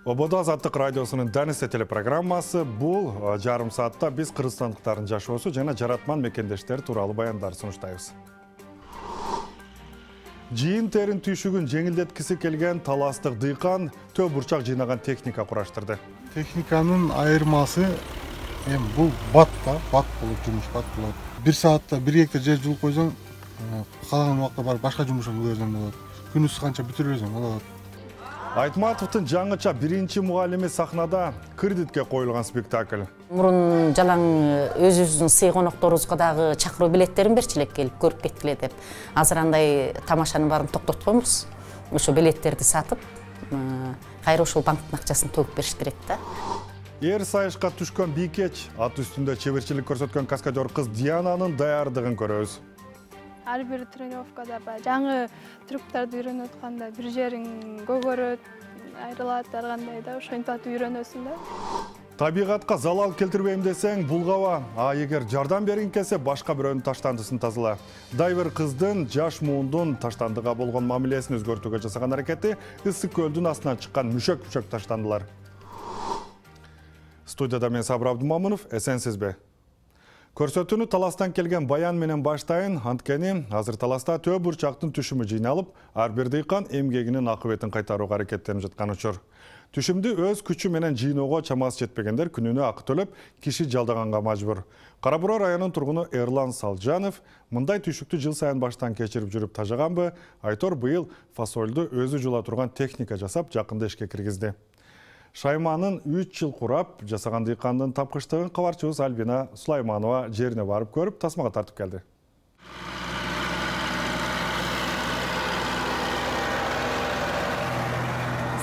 Ободо Азаттык радиосунун Дәнесе телепрограммасы бул жарым саатта биз кыргызстандыктардын жашоосу жана жаратман мекендештер тууралуу баяндар сунуштайбыз. Жийин терин түйшүгүн жеңилдеткиси келген таластык дыйкан төө бурчак жыйнаган техника кураштырды. Техниканын айырмасы бул бат болот, жумуш бат болот. 1 саатта 1 гектар жер жулуп койсоң, каалаган убакта барып башка жумушка кылып болот. Күнүс канча бүтүрүп берсең болот. Айтматовдун жаңыча биринчи мугалими сахнада кредитке коюлган спектакль. Мурун жалаң өзүбүздүн сый конокторубузга дагы чакыруу билеттерин берчи элек келип көрүп кеткиле деп. Азыр андай тамашанын баарын токтотконбуз. Ошо билеттерди сатып, кайра ушул банктын акчасын төгүп беришти керек да. Эр сайышка түшкөн бийкеч, ат үстүндө чеберчилик көрсөткөн каскадер кыз Диананын даярдыгын көрөбүз. Ар бир тренировкада жаңы трюктарды үйрөнүп атканда бир жериң көгөрөт, айрылат, ар кандай да ошентип атып үйрөнөсүң да. Табигатка залал келтирбейм десең булгаба, а эгер жардам бергиң келсе башка бирөөнүн таштандысын тазала. Дайвер кыздын жаш муундун таштандыга болгон мамилесин өзгөртүүгө жасаган аракети ысык көлдүн астынан чыккан мүшөк таштандылар. Студияда мен Сабыр Абдумамынов, эсенсизби? Көрсөтүүнү таластан келген баян менен баштайын, анткени азыр таласта төө бурчактын түшүмү жыйналып, ар бир дыйкан эмгегинин акыбетін кайтарууга аракеттенип жаткан учур. Түшүмдү өз күчү менен жыйноого чамасы жетпегендер күнүнө акы төлөп, киши жалдаганга мажбур. Кара Буруу районунун тургуну Эрлан Салжанов мындай түшүктү жыл сайын баштан кечирип жүрүп тажаганбы, айтор быйыл фасолду өзү жула турган техника жасап, жакында ишке киргизди. Шайманын 3 жыл курап жасаган дыйкандын тапкычтыгын кабарчыбыз Альбина Сулайманова жерине барып көрүп, тасмага тартып келди.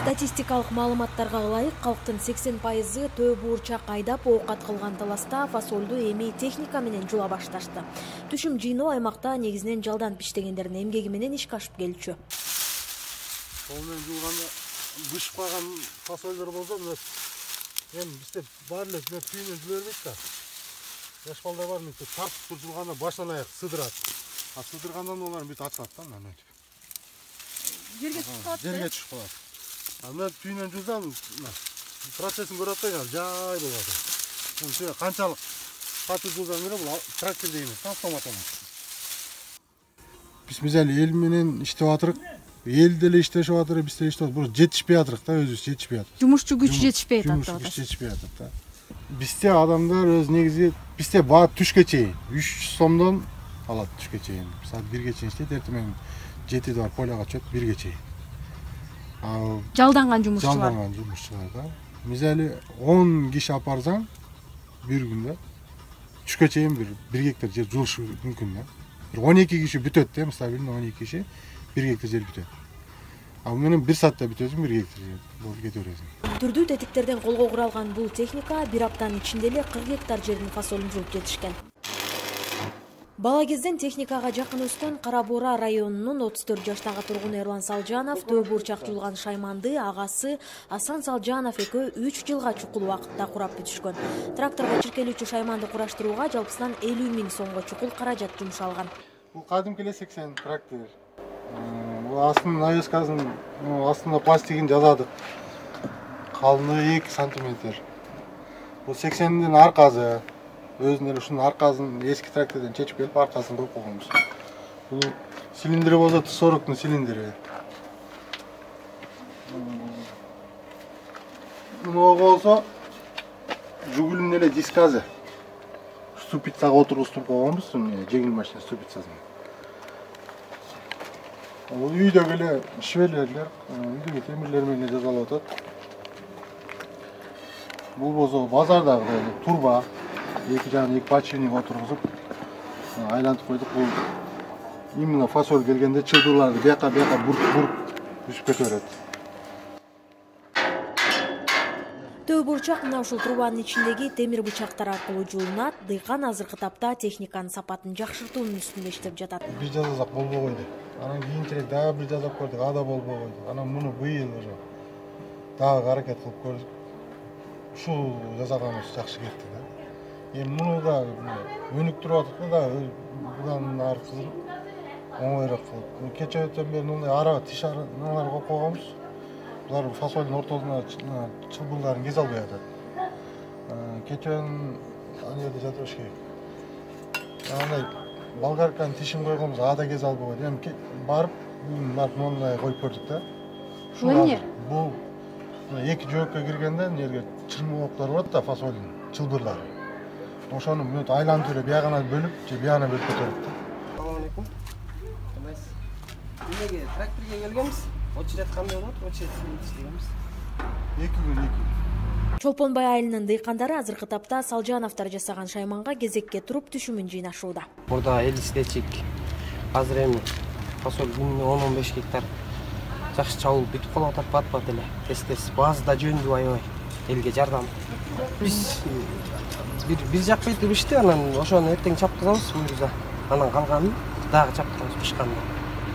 Статистикалык маалыматтарга ылайык, калктын 80% төө буурчак айдап оокат кылган таласта фасолду эми техника менен жула башташты. Түшүм жыйноо аймакта негизинен жалдан биштегендердин эмгеги менен ишке ашып келчү. Бышып калган фасолдор болсо, бизде бар эле түйүнөн жүрө бербейт да. Жаш балдар бар, тартып турганда баштан аяк сыдырат. А сыдыргандан олар бүт атат да, мынтип. Жерге түшүп калат. Жерге түшүп калат. Аны түйүнөн жузам, процессин көрүп атпайсыңар, жай болуп атат. Канчалык катуу жузам эле бул трактор дейбиз, автомат эмес. Биз мисалы эл менен иштеп атырык. Эл деле иштешип атыр, биз деле иштеп атырык. Бирок жетишпей атырык да, өзүбүз жетишпей атат. Жумушчу күч жетишпей атат. Жумушчу күч жетишпей атат да. Бизде адамдар өз негизи, бизде баат түшкө чейин 300 сомдон алат түшкө чейин. Саат 1ге чейин иштейт, эртең 7-де бар поляга чөп 1ге чейин. Жалданган жумушчулар. Жалданган жумушчулар да. Мисалы 10 киши апарсаң бир күндө түшкө чейин 1 гектар жер жулушу мүмкүн да. 12 киши бүтөт да, мисалы 12 киши 1 гектар жер бүтөт. Ал менен 1 саатта бүтөсүң 1 гектар жер болуп кете бересиң. Түрдүү тетиктерден колго куралган бул техника 1 аптанын ичинде эле 40 гектар жердин фасолун жууп жетишкен. Бала кезден техникага жакын өскөн Кара Буруу районунун 34 жаштагы тургуну Эрлан Салжанов төө бурчак жуулган шайманды агасы Асан Салжанов экөө 3 жылга чукул убакытта курап бүтүшкөн. Тракторго чиркелүүчү шайманды кураштырууга жалпысынан 50 000 сомго чукул каражат жумшалган. Бул кадимки эле 80 трактор. Бул астынын навескасын, астында пластигин жазадык. Калыңдыгы 2 сантиметр. Бул 80дин аркасы. Өзүнүн эле ушунун аркасын эски трактордон чечип келип аркасын коюп койгонбуз. Бул цилиндри болсо 40дун цилиндри. Муну болсо жугулдун эле дискасы. Ступицага отургузуп койгонбуз, жеңил машина ступицасын. Бул үйдөгү эле швелерлер, үйдөгү темирлер менен жасалып атат. Бул болсо базардагы турба. Эки жагын эки подшипник отургузуп айлантып койдук. Бул именно фасоль келгенде чылдырларды бияка буруп үсүп кете берет. Төө бурчак мына ушул трубанын ичиндеги темир бычактар аркылуу жуулунат. Дыйкан азыркы тапта техниканын сапатын жакшыртуунун үстүндө иштеп жатат. Бир жасасак болбой койду. Анан кийинчерээк дагы бир жасап көрдүк, ада болбой койду. Анан муну быйыл уже дагы аракет кылып көрдүк. Ушул жасаганыбыз жакшы кетти да. Муну да өнүктүрүп атат да, будан аркылуу оңойрок кылып. Кече өтөн бери мындай ара тиш аралар коюп койгонбуз. Бұлар фасолдың ортасына чылбырларын кез албай жатады. Кечен ана жерде жатып алыш керек. Андай болгарканы тишин койгонбуз, ада кез албай койду. Эми барып мондай коюп көрдүк да. Эмне? Бул эки жөөккө киргенде жерге чырмооктор болот да, фасолдун чылбырлары. Ошону мынтип айлантып эле биягына бөлүп, же биягына бөлүп көтөрөт да. Assalomu alaykum. Nimaga traktorga kelganmiz? Очередь qanday bo'ladi? Очередь ishlaymiz. 2 күн. Чолпонбай айылынын дыйкандары азыркы тапта Салжановтар жасаган шайманга кезекке туруп түшүмүн жыйнашууда. Burada 50 стечик. Азыр эми фасоль 10-15 гектар жакшы чабылып бүтүп калып атат бат-бат эле. Тез-тез базда жөндүп аябай элге жардам. Биз бир жак бетип ишти, анан ошону эртең чапкызабыз буйруза. Анан калганын дагы чапкызабыз пышканда.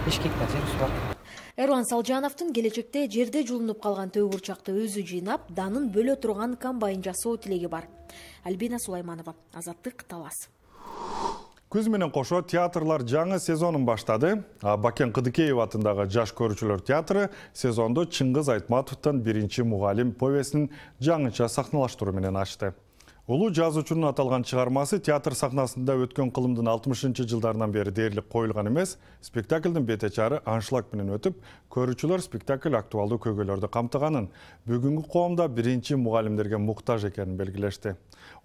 5 гектар жерибиз бар. Эруан Салжановдун келечекте жерде жулунуп калган төө бурчакты өзү жыйнап, данын бөлө турган комбайн жасоо тилеги бар. Альбина Сулайманова, Азаттык, Талас. Күз менен кошо театрлар жаңы сезонун баштады. Бакен Кыдыкеев атындагы Жаш көрүүчүлөр театры сезондо Чыңгыз Айтматовдун биринчи мугалим повесин жаңыча сахналаштыруу менен ачты. Улуу жазуучунун аталган чыгармасы театр сахнасында өткөн кылымдын 60-жылдарынан бери дээрлик коюлган эмес. Спектаклдын бетечары аншлаг менен өтүп, көрүүчүлөр спектакль актуалдуу көйгөйлөрдү камтыганын, бүгүнкү коомдо биринчи мугалимдерге муктаж экенин белгилешти.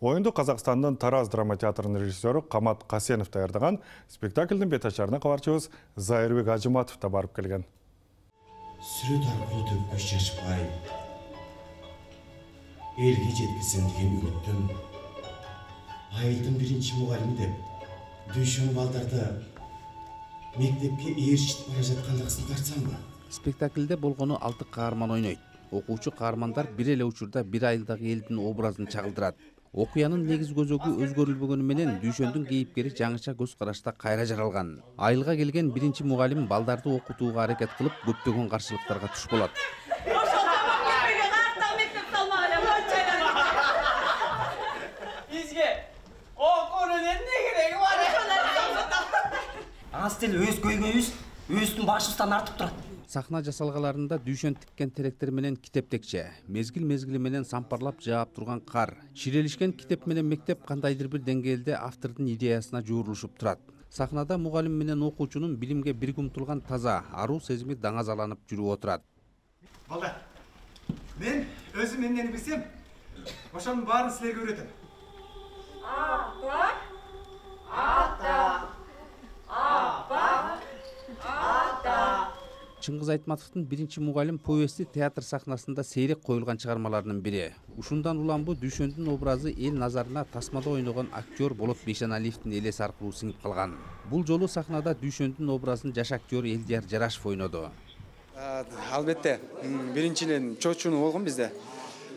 Оюнду Казакстандын Тараз драма театрынын режиссеру Камат Касенов даярдаган. Спектаклдын бетечарына кабарчыбыз Зайырбек Ажыматов да барып келген. Сүрөт аркылуу төпкүч чачпай, элге жеткизсем деген үмүттөн, айылдын биринчи мугалими деп, дүйшөн балдарды мектепке ээрчитип бара жаткандыгын тартсамбы? Спектаклде болгону 6 каарман ойнойт. Окуучу каармандар бир эле учурда бир айылдагы элдин образын чагылдырат. Окуянын негиз көзөгү өзгөрүлбөгөнү менен дүйшөндүн кейипкери жаңыча көз карашта кайра жаралган. Айылга келген биринчи мугалим балдарды окутууга аракет кылып, көптөгөн каршылыктарга туш болот. Астел өз көйгөйүбүз өзүнүн башыбыздан артып турат. Сахна жасалгаларында дүйшөн тиккен теректер менен китептекче, мезгил-мезгили менен сампарлап жаап турган кар, ширелишкен китеп менен мектеп кандайдыр бир деңгээлде автордун идеясына жуурулушуп турат. Сахнада мугалим менен окуучунун билимге бирге умтулган таза, аруу сезими даңазаланып жүрүп отурат. Балдар, мен өзүм эмнени билсем, ошонун баарын силерге үйрөтөм. Чыңгыз Айтматовдун биринчи мугалим повести театр сахнасында сейрек коюлган чыгармаларынын бири. Ушундан улам бу дүйшөндүн образы эл назарына тасмада ойногон актер Болот Бейшеналиевдин элеси аркылуу сиңип калган. Бул жолу сахнада дүйшөндүн образын жаш актер Элдияр Жарашев ойноду. Албетте, биринчиден чоочуну болгон бизде.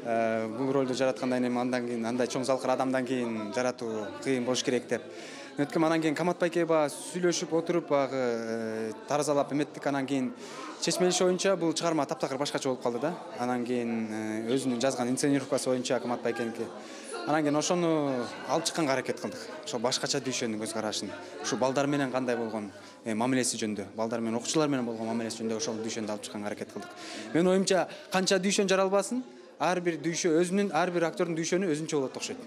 Бул ролду жараткандан кийин андан кийин андай чоң залкыр адамдан кийин жаратуу кыйын болуш керек деп. Өткөн анан кийин Камат байке сүйлөшүп отуруп таразалап эметтик, анан кийин чечмелиш боюнча бул чыгарма таптакыр башкача болуп калды да. Анан кийин өзүнүн жазган инсценировкасы боюнча Камат байкеники. Анан кийин ошону алып чыкканга аракет кылдык. Ошо башкача дүйшөндүн көз карашын, ушу балдар менен кандай болгон мамилеси жөнүндө, балдар менен окуучулар менен болгон мамилеси жөнүндө ошол дүйшөндү алып чыкканга аракет кылдык. Менин оюмча канча дүйшөн жаралбасын, ар бир дүйшө өзүнүн, ар бир актердун дүйшөнү өзүнчө болот окшойт.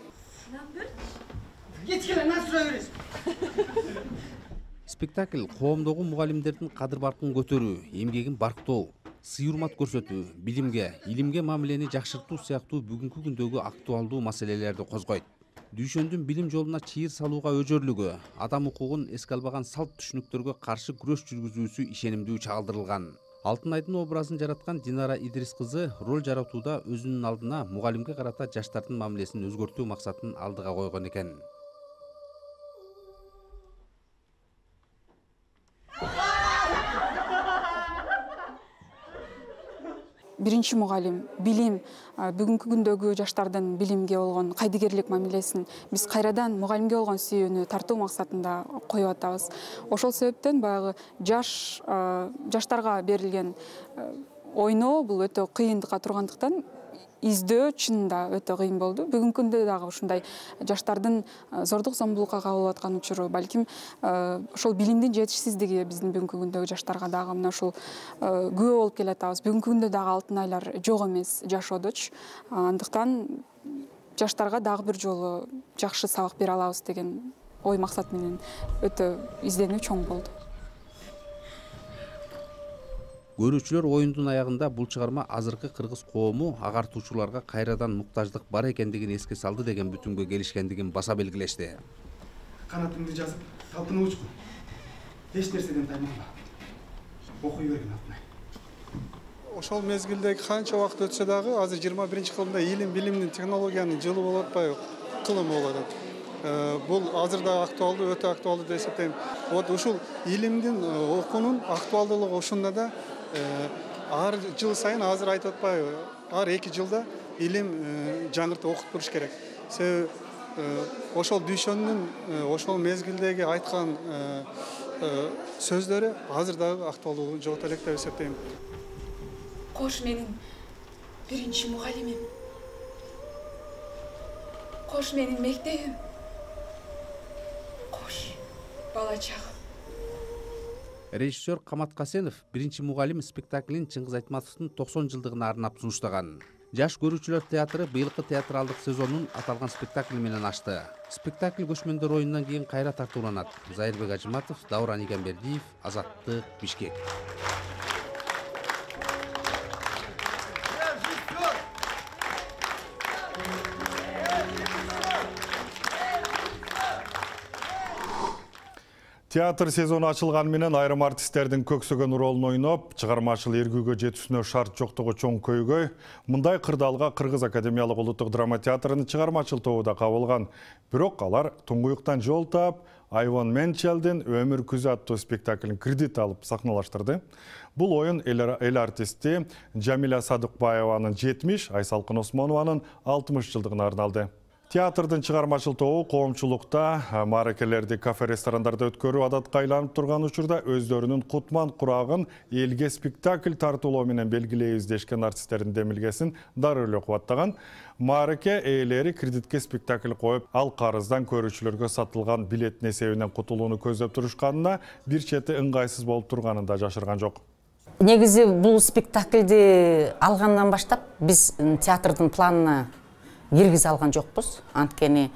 Спектакль коомдогу мугалимдердин кадыр-баркын көтөрүү, эмгегин барктоо, сый-урмат көрсөтүү, билимге, илимге мамилени жакшыртуу сыяктуу бүгүнкү күндөгү актуалдуу маселелерди козгойт. Дүйшөндүн билим жолуна чыйыр салууга өжөрлүгү, адам укугун эске албаган салт түшүнүктөргө каршы күрөш жүргүзүүсү ишенимдүү чагылдырылган. Алтынайдын образын жараткан Динара Идрис кызы роль жаратууда өзүнүн алдына мугалимге карата жаштардын мамилесин өзгөртүү максатын алдыга койгон экен. Биринчи мугалим, билим, бүгүнкү күндөгү жаштардын билимге болгон кайдыгерлик мамилесин биз кайрадан мугалимге болгон сүйүүнү тартуу максатында коюп атабыз. Ошол себептен баягы жаштарга берилген ойноо бул өтө кыйындыкка тургандыктан издөө чынында өтө кыйын болду. Бүгүнкү күндө дагы ушундай жаштардын зордук зомбулукка кабылып аткан учуру, балким ошол билимдин жетишсиздиги биздин бүгүнкү күндөгү жаштарга дагы мына ушул күбө болуп келатабыз. Бүгүнкү күндө дагы алтын айлар жок эмес жашоодочу. Андыктан жаштарга дагы бир жолу жакшы сабак бере алабыз деген ой максат менен өтө изденүү чоң болду. Көрүүчүлөр оюндун аягында бул чыгарма азыркы кыргыз коому агартуучуларга кайрадан муктаждык бар экендигин эске салды деген бүтүнгө келишкендигин баса белгилешти. Канатыңды жазып, талпынуучкун. Эч нерседен тайманба. Окуй бергин атмай. Ошол мезгилдеги канча убакыт өтсө дагы азыр 21-кылымда илим, билимдин, технологиянын жылы болуп атпайбы? Кылым болуп атат. Бул азыр да актуалдуу, өтө актуалдуу деп эсептейм. Вот ушул илимдин, окуунун актуалдуулугу ушунда да ар жыл сайын азыр айтып атпайбы? Ар 2 жылда илим жаңыртып окуп туруш керек. Себеби ошол дүйшөнүн ошол мезгилдеги айткан сөздөрү азыр дагы актуалдуулугун жогото элек деп эсептейм. Кош менин биринчи мугалимим. Кош менин мектебим. Кош бала чагым. Режиссер Камат Касенов биринчи мугалим спектаклин Чыңгыз Айтматовдун 90 жылдыгына арнап сунуштаган. Жаш көрүүчүлөр театры быйылкы театралдык сезонун аталган спектакль менен ачты. Спектакль көчмөндөр оюнунан кийин кайра тартууланат. Зайырбек Ажыматов, Дауран Игенбердиев, Азаттык, Бишкек. Театр сезону ачылган менен айрым артисттердин көксөгөн ролун ойноп, чыгармачыл эргүүгө жетүүсүнө шарт жоктугу чоң көйгөй. Мындай кырдаалга Кыргыз Академиялык улуттук драма театрынын чыгармачыл тобу да кабылган. Бирок алар туңгуюктан жол таап, Айвон Менчелдин Өмүр күзү аттуу спектаклин кредит алып сахналаштырды. Бул оюн эл артисти Жамиля Садыкбаеванын 70, Айсалкын Осмонованын 60 жылдыгына арналды. Театрдын чыгармачыл тобу коомчулукта мааракелерди кафе-ресторандарда өткөрүү адатка айланып турган учурда өздөрүнүн кутман курагын элге спектакль тартуулоо менен белгилейбиз дешкен артисттердин демилгесин дарылуу кубаттаган. Маараке ээлери кредитке спектакль коюп, ал карыздан көрүүчүлөргө сатылган билеттин эсебинен кутулууну көздөп турушканына бир чети ыңгайсыз болуп турганын да жашырган жок. Негизи бул спектакльди алгандан баштап биз театрдын планына киргизе алган жокпуз. Анткени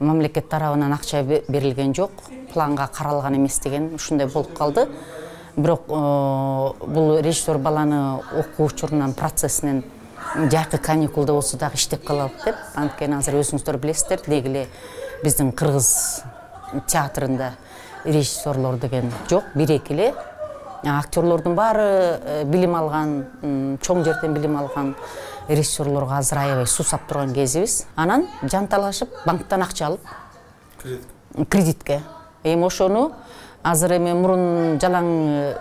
мамлекет тарабынан акча берилген жок, планга каралган эмес деген ушундай болуп калды. Бирок бул режиссер баланы окуу учурунан процессинен жакы каникулда болсо дагы иштеп калалык деп. Анткени азыр өзүңүздөр билесиздер, деги эле биздин кыргыз театрында режиссерлор деген жок, бир-эки эле. Актерлордун баары билим алган, чоң жерден билим алган режиссерлорго азыр аябай суусап турган кезибиз. Анан жанталашып банктан акча алып кредитке. Эми ошону азыр эми мурун жалаң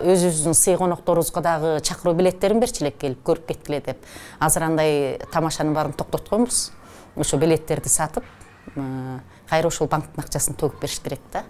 өзүбүздүн сый конокторубузга дагы чакыруу билеттерин берчи элек келип көрүп кеткиле деп. Азыр андай тамашанын баарын токтотконбуз. Ошо билеттерди сатып, кайра ошол банктын акчасын төгүп бериш керек да.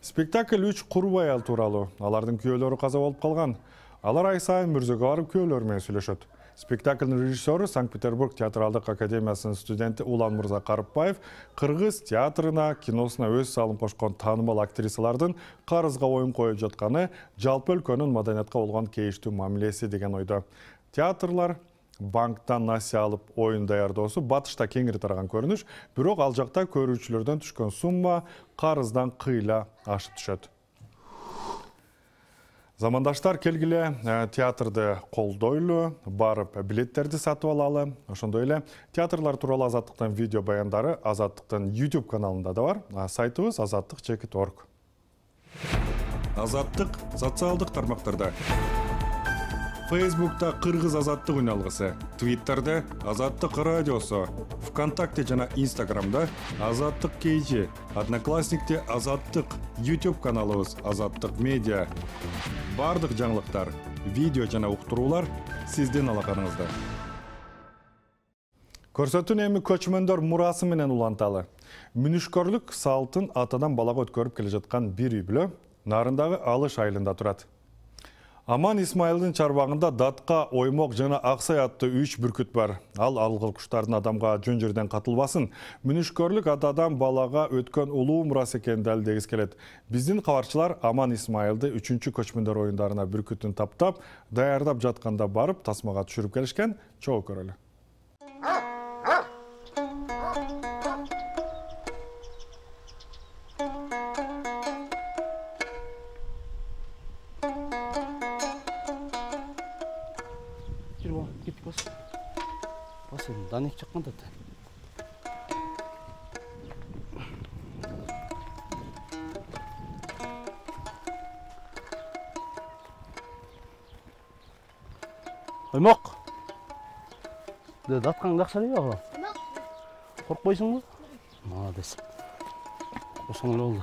Спектакль 3 курбу аял тууралуу. Алардын күйөөлөрү каза болуп калган. Алар ай сайын мүрзөгө барып күйөөлөрү менен сүйлөшөт. Спектакльдин режиссеру Санкт-Петербург театралдык академиясынын студенти Улан Мырза Карыпбаев кыргыз театрына, киносуна өз салым кошкон таанымал актрисалардын карызга оюн коюп жатканы жалпы өлкөнүн маданиятка болгон кейиштүү мамилеси деген ойдо. Театрлар банктан насия алып оюн даярдоосу батышта кеңири тараган көрүнүш, бирок ал жакта көрүүчүлөрдөн түшкөн сумма карыздан кыйла ашып түшөт. Замандаштар келгиле театрды колдойлу, барып билеттерди сатып алалы. Ошондой эле театрлар тууралуу Азаттыктын видео баяндары Азаттыктын YouTube каналында да бар. Сайтыбыз azattik.org. Азаттык социалдык тармактарда. Facebook'ta Кыргыз Азаттык үналгысы, Twitter'de Азаттык радиосу, ВКонтакте жана Instagram'da Азаттык KG, Одноклассникте Азаттык, YouTube каналыбыз Азаттык Медиа. Бардык жаңылыктар, видео жана уктуруулар сиздин алаканыңызда. Көрсөтүүнү эми көчмөндөр мурасы менен уланталы. Мүнүшкөрлүк салтын атадан балага өткөрүп келе жаткан бир үй бүлө Нарындагы Алыш айылында турат. Аман Исмайылдын чарбагында датка, оймок жана аксай аттуу 3 бүркүт бар. Ал алгыл куштардын адамга жөн жерден катылбасын, мүнүшкөрлүк атадан балага өткөн улуу мурас экенин далилдегиси келет. Биздин кабарчылар Аман Исмайылды 3-чү көчмөндөр оюндарына бүркүтүн таптап, даярдап жатканда барып тасмага түшүрүп келишкен. Чогуу көрөлү. Даник чакканда да. Оймок. Даткаң жакшы эле ага. Коркпойсуңбу? Молодец. Ошоң эле болду.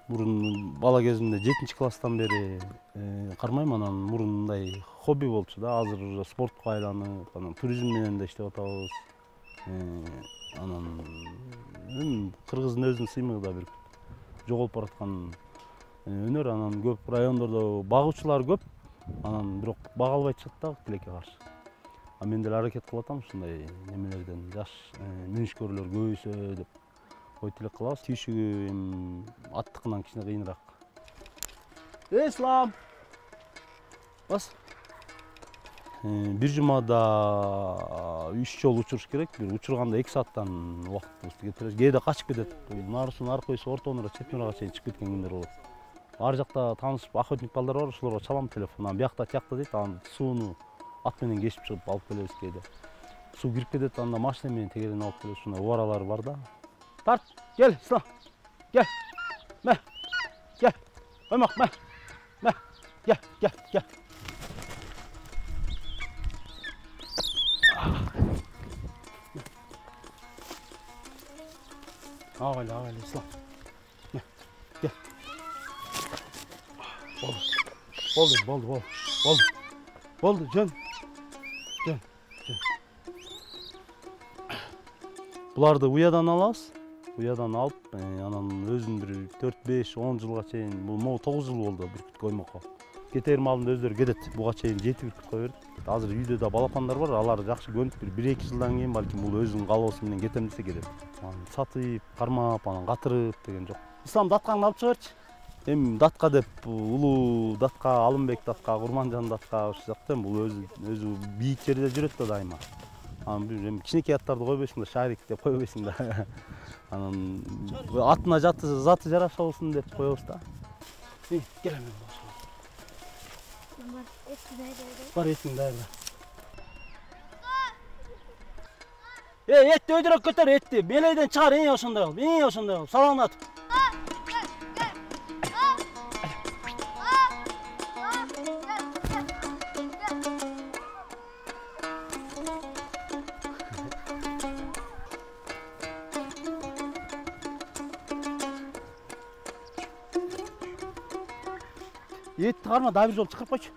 Мурун бала кезимде 7-класстан бери кармайм, анан мурун мындай хобби болчу да. Азыр уже спортко айланып, анан туризм менен да иштеп атабыз. Анан кыргыздын өзүнүн сыймыгы да бир жоголуп бараткан өнөр. Анан көп райондордо багуучулар көп, анан бирок бага албай чыгат да тилекке каршы. А мен деле аракет кылып атам ушундай немелерден жаш мүнүшкөрлөр көбөйсө деп ой тилек кылабыз. Түйшүгү аттыкынан кичине кыйыныраак. Ислам! Бас. Бир жумада 3 жолу учуруш керек. Бир учурганда 2 сааттан убактыбызды кетирет. Кээде качып кетет. Нарысын аркойсу ортонура четнурага чейин чыгып кеткен күндөр болот. Ар жакта таанышып охотник балдар бар, ошолорго чалам телефон. Анан биякта тиякта дейт, анан сууну ат менен кешип чыгып алып келебиз кээде. Суу кирип кетет, анда машина менен тегерен алып келебиз. Ушундай убаралар бар да. Тарт, gel Ислам, gel, meh, gel, oymak, meh, gel. Ağayla İslam, gel. Oldu, can. Bularda uyadan alabız. Уядан алып, анан өзүн бир 4-5-10 жылга чейин, бул могу 9 жыл болду бүркүт коймокко. Кетер малдын өздөрү кетет, буга чейин 7 бүркүт кое берет. Азыр үйдө да балапандар бар, алар жакшы көнүп, бир 1-2 жылдан кийин балким бул өзүнүн каалоосу менен кетем десе кетет. Сатып, кармап, анан катырып деген жок. Ислам даткаңды алып чыгырчы. Эми датка деп улуу датка, Алымбек датка, Курманжан датка ушул жакта бул өзү бийик жерде жүрөт да дайыма. Анан кичинекей аттарды койбойсуң да, шарик деп койбойсуң да. Анан атына заты жараша болсун деп коебуз да. Келем мен башка. Бар этиң даярда. Этти өйдөрөк көтөр, этти. Белейден чыгар, ошондой кыл. Салаңдат. Етті қарма, да бир жол чықырып қойшы.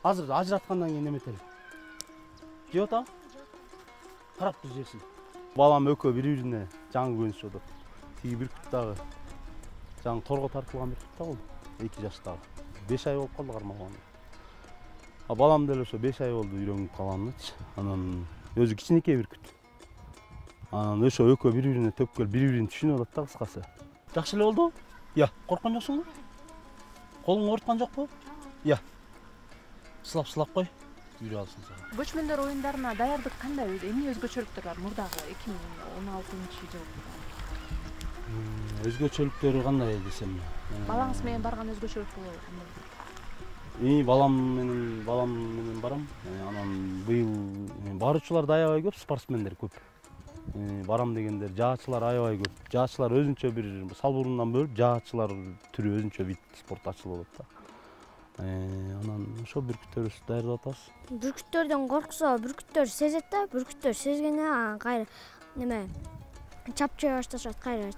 Азыр ажыраткандан кейін неметелі. Жеп ата? Қарап тұр жерсін. Балам өкө бір-біріне жаңы көнүш жодып. Тиги бүркүт дагы. Жаңы торго тартылган бүркүт да болду. 2 жаштагы. 5 ай болуп калды кармаганы. Балам деле ошо 5 ай болду үйрөнүп калганычы. Анан өзү кичинекей бүркүт. Анан ошо өкө бір-біріне төпкөл, бір-бірин түшүнүп атат да кыскасы. Жакшы эле болду? Я, корккон жоксуңбу? Колуң ооруткан жокпу? Я. Сылап кой. Үйрө алсын сага. Көчмөндөр оюндарына даярдык кандай? Эмне өзгөчөлүктөр бар мурдагы 2016-жылы? Өзгөчөлүктөрү кандай десем? Балаңыз менен барган өзгөчөлүк кандай? Балам менен барам. Анан быйыл баруучулар да аябай көп, спортсмендер көп. барам дегендер жаачылар аябай көп. Жаачылар өзүнчө бир салбурундан бөлүп жаачылар түрү өзүнчө вид спорт ачылып атат да. Анан ошо бүркүттөрүбүздү даярдап атабыз. Бүркүттөрдөн корксо бүркүттөр сезет да, бүркүттөр сезгенде кайра неме чапчыга башташат, кайра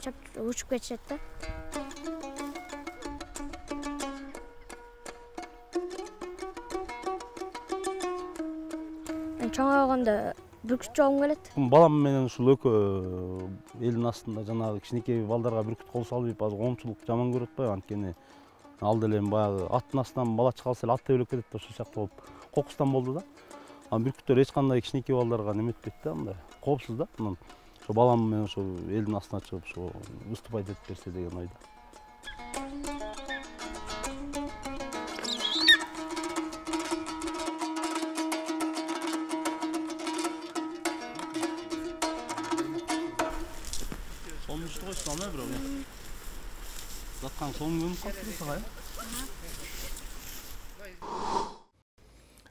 учуп кетишет да. Чоңойгондо бүркүт жогум келет. Балам менен ушул экөө элдин астында жанагы кичинекей балдарга бүркүт кол салып азыр коомчулук жаман көрүп атпайбы, анткени ал деле баягы аттын астынан бала чыга калса эле ат тебелеп кетет да, ошол сыяктуу болуп кокустан болду да. Анан бүркүттөр эч кандай кичинекей балдарга неметпейт да, мындай коопсуз да. Анан ошо балам менен ошо элдин астына чыгып ошо выступать этип берсе деген ойдо.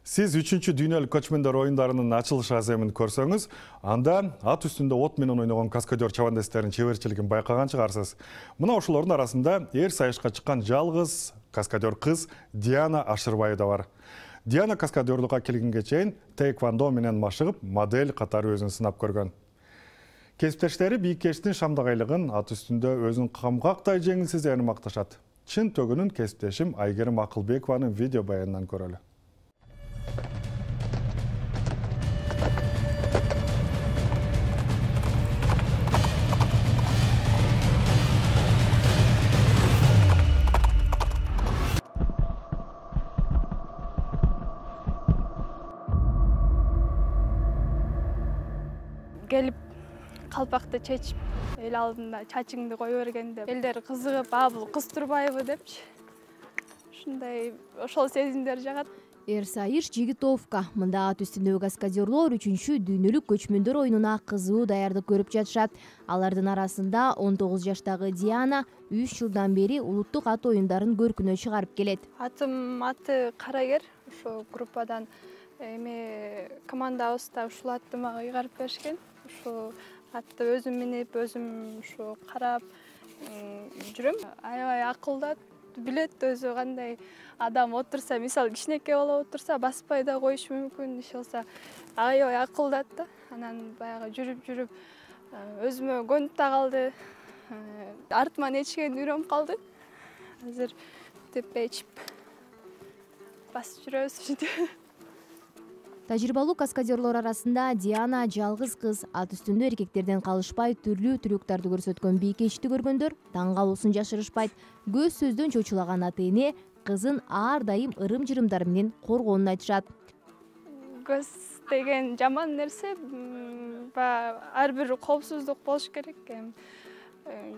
Сиз 3-чү дүйнөлүк көчмөндөр оюндарынын ачылыш аземин көрсөңүз, анда ат үстүндө от менен ойногон каскадер чабандестердин чеберчилигин байкаган чыгарсыз. Мына ошолордун арасында эр сайышка чыккан жалгыз каскадер кыз Диана Ашырбай да бар. Диана каскадерлукка келгенге чейин тэквондо менен машыгып, модель катары өзүн сынап көргөн. Кесиптештери бийкештин шамдагайлыгын, ат үстүндө өзүн камгактай жеңилсиздерин макташат. Чын төгүнүн кесиптешим Айгерим Акылбекованын видео баянынан көрөлү. Келип калпакты чечип, эл алдында чачыңды кое бергенде элдер кызыгып, бул кыз турбайбы депчи. Ушундай ошол сезимдер жагат. Эрсайыш Жигитовка мында ат үстүндөгү каскадерлор 3-чү дүйнөлүк көчмөндөр оюнуна кызуу даярдык көрүп жатышат. Алардын арасында 19 жаштагы Диана 3 жылдан бери улуттук ат оюндарын көркүнө чыгарып келет. Атым аты Карагер, ошо группадан командабызда ушул атты мага ыйгарып беришкен. Ушул атты өзүм минип, өзүм ушу карап жүрөм. Аябай акылдат, билет өзү кандай адам отурса, мисалы кичинекей бала отурса баспай да коюш мүмкүн, иш болсо аябай акылдат да. Анан баягы жүрүп өзүмө көнүп да калды. Артыма нечкен үйрөнүп калды. Азыр тепе ичип басып жүрөбүз. Тажрыйбалуу каскадерлор арасында Диана жалгыз кыз. Ат үстүндө эркектерден калышпай түрлүү трюктарды көрсөткөн бийкешти көргөндөр таң калуусун жашырышпайт. Көз сөздөн чочулаган ата эне кызын ар дайым ырым-жырымдар менен коргоонун айтышат. Көз деген жаман нерсе, ар бир коопсуздук болуш керек.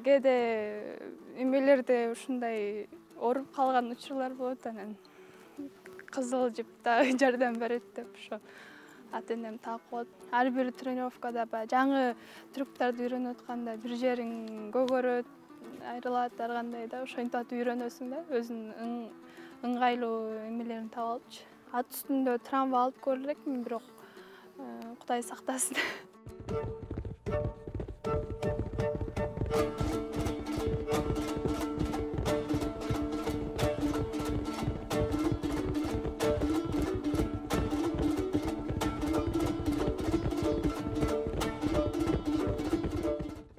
Кээде эмелерде ушундай ооруп калган учурлар болот, анан кызыл жип да жардам берет деп ошо ата энем так болот. Ар бир тренировкада жаңы трюктарды үйрөнүп атканда бир жериң көгөрөт, айрылат, ар кандай да ошентип үйрөнөсүң да, өзүнүн ыңгайлуу эмелерин таап алыпчы. Ат үстүндө травма алып көрө элекмин, бирок Кудай сактасын.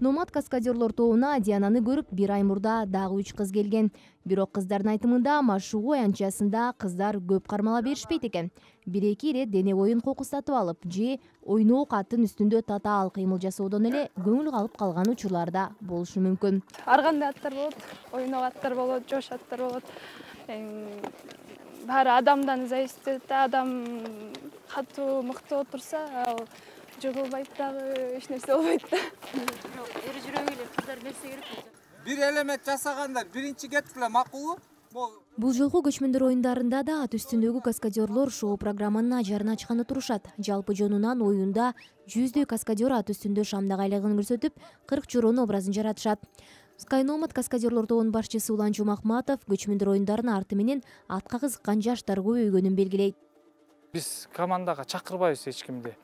Номад каскадерлор тобуна Диананы көрүп бир ай мурда дагы 3 кыз келген. Бирок кыздардын айтымында машыгуу аянтчасында кыздар көп кармала беришпейт экен. 1-2 ирет дене боюн кокустатып алып же ойноок аттын үстүндө татаал кыймыл жасоодон эле көңүл калып калган учурлар да болушу мүмкүн. Ар кандай аттар болот, ойноок аттар болот, жош аттар болот. Баары адамдан зависит этет. Адам катуу мыкты отурса, ал жыгылбайт дагы, эч нерсе болбойт да. Эр жүрөгү эле кыздар берсе керек. Бир элемент жасаганда биринчи кетип эле макулбу? Бул жолку көчмөндөр оюндарында да ат үстүндөгү каскадерлор шоу программанын ажарын ачканы турушат. Жалпы жонунан оюнда 100дөй каскадер ат үстүндө шамдагайлыгын көрсөтүп, 40 чороонун образын жаратышат. Skynомад каскадерлор тобунун башчысы Улан Жумахматов көчмөндөр оюндарынын арты менен атка кызыккан жаштар көбөйгөнүн белгилейт. Биз командага чакырбайбыз эч кимди.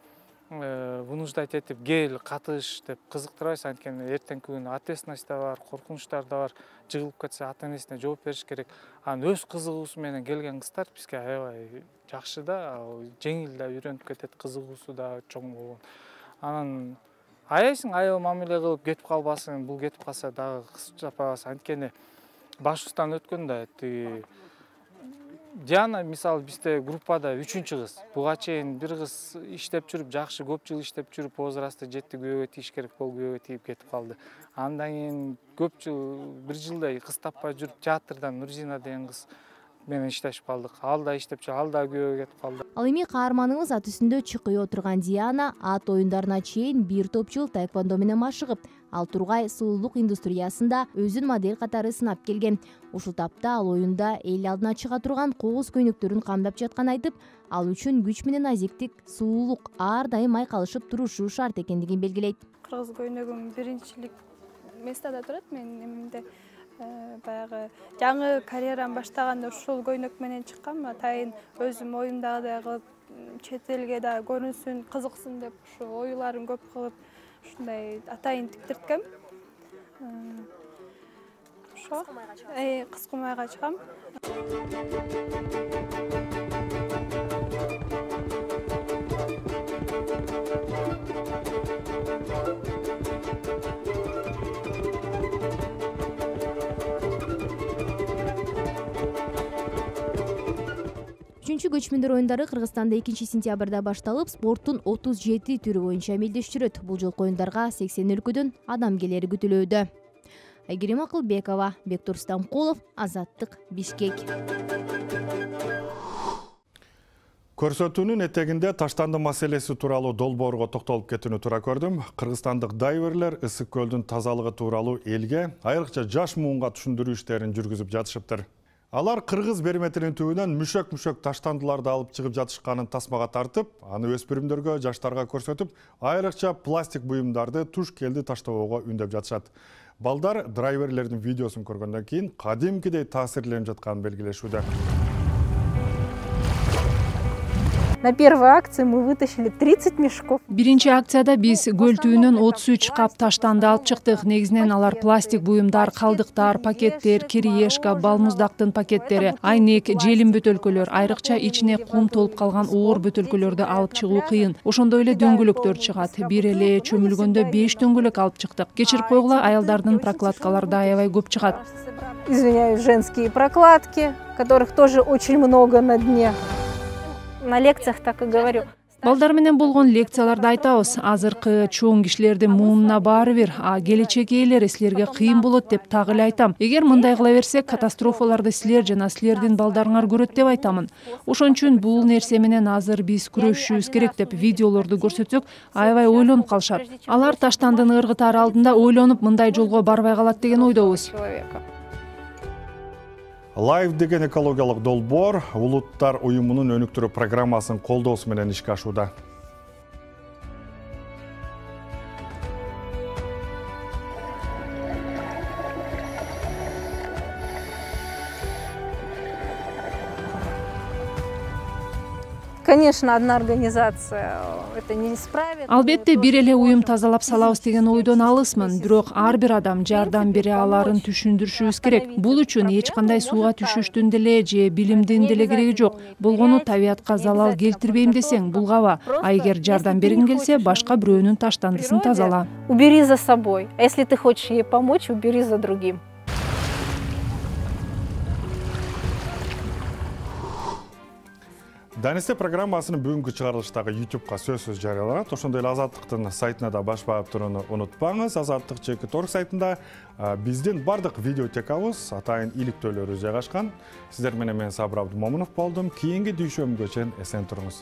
вынуждать этип кел катыш деп кызыктырабайсыз, анткени эртеңки күнү ответственность да бар, коркунучтар да бар. Жыгылып кетсе ата энесине жооп бериш керек. Анан өз кызыгуусу менен келген кыздар бизге аябай жакшы да, жеңил да үйрөнүп кетет, кызыгуусу да чоң болгон. Анан аяйсың, аябай мамиле кылып кетип калбасын, бул кетип калса дагы кыз жапабасың. Анткени башыбыздан өткөн да тиги Диана мисалы бизде группада 3-чү кыз. Буга чейин бир кыз иштеп жүрүп, жакшы көп жыл иштеп жүрүп, возрасты жетти, күйөөгө тийиш керек болуп, күйөөгө тийип кетип калды. Андан кийин көп жыл, бир жылдай кыз таппай жүрүп, театрдан Нурзина деген кыз менен иштешип калдык. Ал да иштеп жүрүп, ал да күйөөгө кетип калды. Ал эми каарманыңыз ат үстүндө чыкый отурган Диана ат оюндарына чейин бир топ жыл таэквондо менен машыгып, ал тургай сулуулук индустриясында өзүн модель катары сынап келген. Ушул тапта ал оюнда эл алдына чыга турган кооз көйнөктөрүн камдап жатканын айтып, ал үчүн күч менен азиктик, сулуулук ар дайым айкалышып турушу шарт экендигин белгилейт. Кыргыз көйнөгүм биринчилик местада турат. Мен эмимде баягы жаңы карьерам баштаганда ушул көйнөк менен чыккам. Атайын өзүм оюмдагыдай кылып, чет элге да көрүнсүн, кызыксын деп ушу оюларын көп кылып, ушундай атайын тиктирткем. Ошо кыска майга чыгам. Үчүнчү көчмөндөр оюндары Кыргызстанда 2-сентябрда башталып, спорттун 37 түрү боюнча амелдештирет. Бул жолку оюндарга 80 өлкөдөн адам келери күтүлүүдө. Айгерим Акылбекова, Бектур Стамкулов, Азаттык, Бишкек. Көрсөтүүнүн этегинде таштанды маселеси тууралуу долбоорго токтолуп кетүүнү туура көрдүм. Кыргызстандык дайверлер ысык көлдүн тазалыгы тууралуу элге айрыкча жаш муунга түшүндүрүү иштерин жүргүзүп жатышыптыр. Алар Кыргыз бериметринин түбүнөн мүшөк таштандыларды алып чыгып жатышканын тасмага тартып, аны өспүрүмдөргө, жаштарга көрсөтүп, айрыкча пластик буюмдарды туш келди таштабоого үндөп жатышат. Балдар драйверлердин видеосун көргөндөн кийин кадимкидей таасирленип жатканын белгилешүүдө. На первой акции мы вытащили 30 мешков. Биринчи акцияда биз көл түбүнөн 33 кап таштанды алып чыктык. Негизинен алар пластик буюмдар, калдыктар, пакеттер, кириешка, балмуздактын пакеттери, айнек, желим бөтөлкөлөр, айрыкча ичине кум толуп калган оор бөтөлкөлөрдү алып чыгуу кыйын. Ошондой эле дөңгөлөктөр чыгат. Бир эле чөмүлгөндө 5 дөңгөлөк алып чыктык. Кечирип койгула, аялдардын прокладкалары да аябай көп чыгат. Извиняюсь, женские прокладки, которых тоже очень много на дне. На лекциях так и говорю. Балдар менен болгон лекцияларда айтабыз, азыркы чоң кишилердин муунуна баары бир, а келечек ээлери силерге кыйын болот деп так эле айтам. Эгер мындай кыла берсек, катастрофаларды силер жана силердин балдарыңар көрөт деп айтамын. Ошон үчүн бул нерсе менен азыр биз күрөшүшүбүз керек деп видеолорду көрсөтсөк, аябай ойлонуп калышат. Алар таштандыны ыргытаар алдында ойлонуп мындай жолго барбай калат деген ойдобуз. Лайв деген экологиялык долбоор Улуттар уюмунун өнүктүрүү программасын колдоосу менен ишке ашууда. Конечно, одна организация это не исправит. Албетте бир эле уюм тазалап салабыз деген ойдон алысмын, бирок ар бир адам жардам бере аларын түшүндүрүшүбүз керек. Бул үчүн эч кандай сууга түшүштүн деле же билимдин деле кереги жок. Болгону табиятка залал келтирбейм десең, бул каба. А эгер жардам бергиң келсе, башка бирөөнүн таштандысын тазала. Убери за собой. А если ты хочешь ей помочь, убери за другим. Данисте программасынын бүгүнкү чыгарылыштагы YouTube-ка сөзсүз жарыяланат. Ошондой эле Азаттыктын сайтына да баш баап турууну унутпаңыз. Азаттык.org сайтында биздин бардык видеотекабыз, атайын иликтөөлөрү жайгашкан. Сиздер менен мен Сабыр Абдумомунов болдум. Кийинки дүйшөмгө чейин эсен туруңуз.